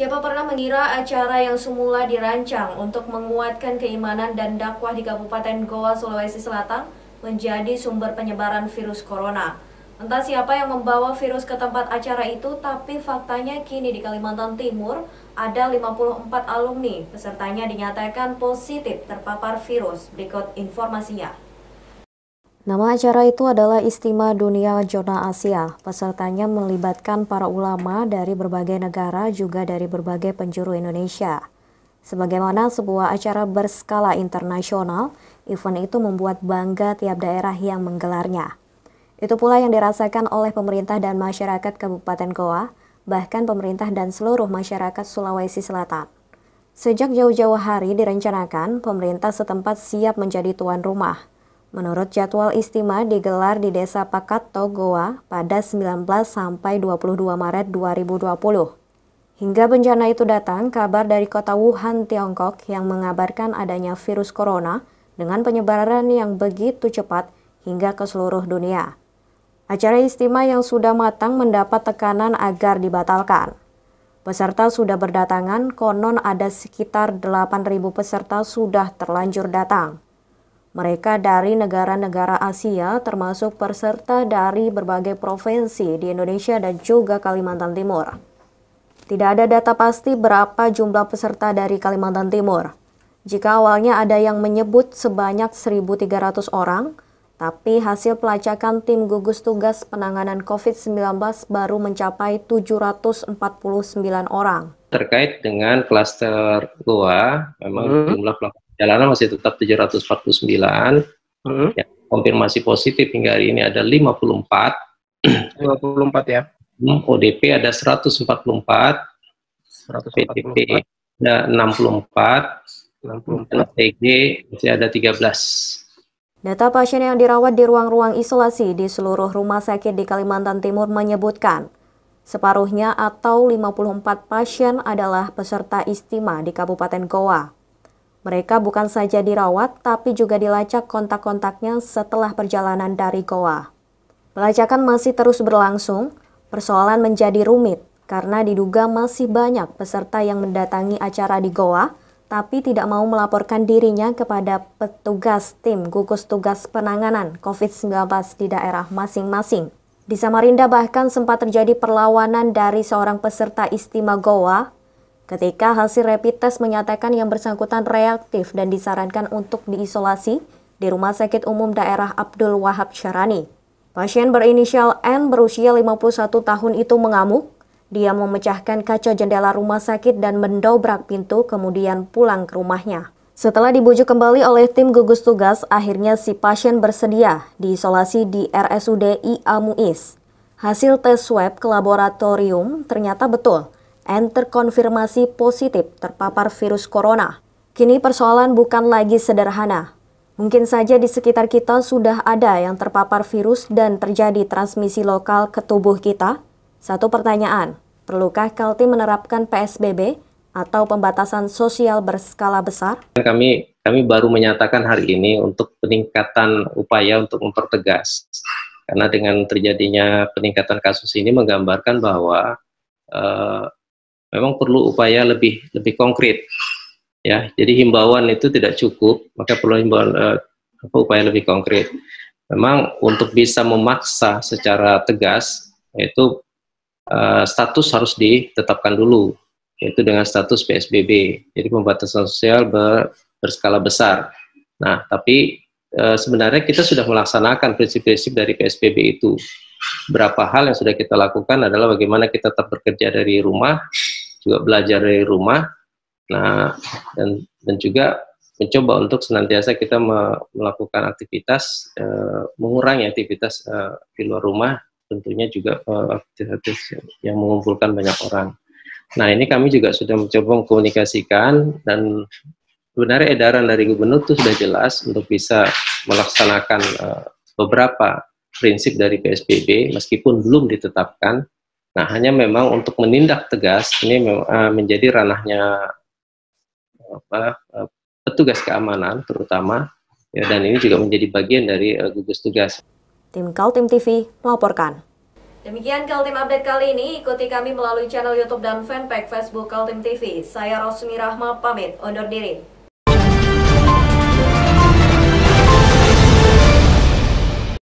Siapa pernah mengira acara yang semula dirancang untuk menguatkan keimanan dan dakwah di Kabupaten Goa, Sulawesi Selatan menjadi sumber penyebaran virus corona. Entah siapa yang membawa virus ke tempat acara itu, tapi faktanya kini di Kalimantan Timur ada 54 alumni. Pesertanya dinyatakan positif terpapar virus. Berikut informasinya. Nama acara itu adalah Istimewa Dunia Zona Asia. Pesertanya melibatkan para ulama dari berbagai negara juga dari berbagai penjuru Indonesia. Sebagaimana sebuah acara berskala internasional, event itu membuat bangga tiap daerah yang menggelarnya. Itu pula yang dirasakan oleh pemerintah dan masyarakat Kabupaten Goa, bahkan pemerintah dan seluruh masyarakat Sulawesi Selatan. Sejak jauh-jauh hari direncanakan, pemerintah setempat siap menjadi tuan rumah. Menurut jadwal istimewa digelar di Desa Pakato, Goa pada 19 sampai 22 Maret 2020. Hingga bencana itu datang, kabar dari kota Wuhan, Tiongkok yang mengabarkan adanya virus corona dengan penyebaran yang begitu cepat hingga ke seluruh dunia. Acara istimewa yang sudah matang mendapat tekanan agar dibatalkan. Peserta sudah berdatangan, konon ada sekitar 8.000 peserta sudah terlanjur datang. Mereka dari negara-negara Asia termasuk peserta dari berbagai provinsi di Indonesia dan juga Kalimantan Timur. Tidak ada data pasti berapa jumlah peserta dari Kalimantan Timur. Jika awalnya ada yang menyebut sebanyak 1.300 orang, tapi hasil pelacakan tim gugus tugas penanganan COVID-19 baru mencapai 749 orang. Terkait dengan klaster Goa, memang jumlah pelaku perjalanan masih tetap 749. Ya, konfirmasi positif hingga hari ini ada 54. 54 ya. ODP ada 144. PDP ada 64. TG masih ada 13. Data pasien yang dirawat di ruang-ruang isolasi di seluruh rumah sakit di Kalimantan Timur menyebutkan separuhnya atau 54 pasien adalah peserta istimewa di Kabupaten Goa. Mereka bukan saja dirawat, tapi juga dilacak kontak-kontaknya setelah perjalanan dari Goa. Pelacakan masih terus berlangsung, persoalan menjadi rumit karena diduga masih banyak peserta yang mendatangi acara di Goa, tapi tidak mau melaporkan dirinya kepada petugas tim gugus tugas penanganan COVID-19 di daerah masing-masing. Di Samarinda bahkan sempat terjadi perlawanan dari seorang peserta istimewa Goa ketika hasil rapid test menyatakan yang bersangkutan reaktif dan disarankan untuk diisolasi di Rumah Sakit Umum Daerah Abdul Wahab Syarani. Pasien berinisial N berusia 51 tahun itu mengamuk. Dia memecahkan kaca jendela rumah sakit dan mendobrak pintu kemudian pulang ke rumahnya. Setelah dibujuk kembali oleh tim gugus tugas, akhirnya si pasien bersedia diisolasi di RSUD IA Muiz. Hasil tes swab ke laboratorium ternyata betul, N terkonfirmasi positif terpapar virus corona. Kini persoalan bukan lagi sederhana. Mungkin saja di sekitar kita sudah ada yang terpapar virus dan terjadi transmisi lokal ke tubuh kita. Satu pertanyaan, perlukah Kaltim menerapkan PSBB atau pembatasan sosial berskala besar? Kami baru menyatakan hari ini untuk peningkatan upaya untuk mempertegas. Karena dengan terjadinya peningkatan kasus ini menggambarkan bahwa memang perlu upaya lebih konkret. Ya, jadi himbauan itu tidak cukup, maka perlu himbauan upaya lebih konkret. Memang untuk bisa memaksa secara tegas, yaitu status harus ditetapkan dulu, yaitu dengan status PSBB, jadi pembatasan sosial berskala besar. Nah, tapi sebenarnya kita sudah melaksanakan prinsip-prinsip dari PSBB itu. Berapa hal yang sudah kita lakukan adalah bagaimana kita tetap bekerja dari rumah, juga belajar dari rumah, nah dan juga mencoba untuk senantiasa kita melakukan aktivitas, mengurangi aktivitas di luar rumah, tentunya juga aktivitas yang mengumpulkan banyak orang. Nah, ini kami juga sudah mencoba mengkomunikasikan dan sebenarnya edaran dari gubernur itu sudah jelas untuk bisa melaksanakan beberapa prinsip dari PSBB meskipun belum ditetapkan. Nah, hanya memang untuk menindak tegas ini menjadi ranahnya petugas keamanan terutama, ya, dan ini juga menjadi bagian dari gugus tugas. Tim Kaltim TV melaporkan. Demikian Kaltim Update kali ini. Ikuti kami melalui channel YouTube dan fanpage Facebook Kaltim TV. Saya Rosmi Rahma pamit undur diri.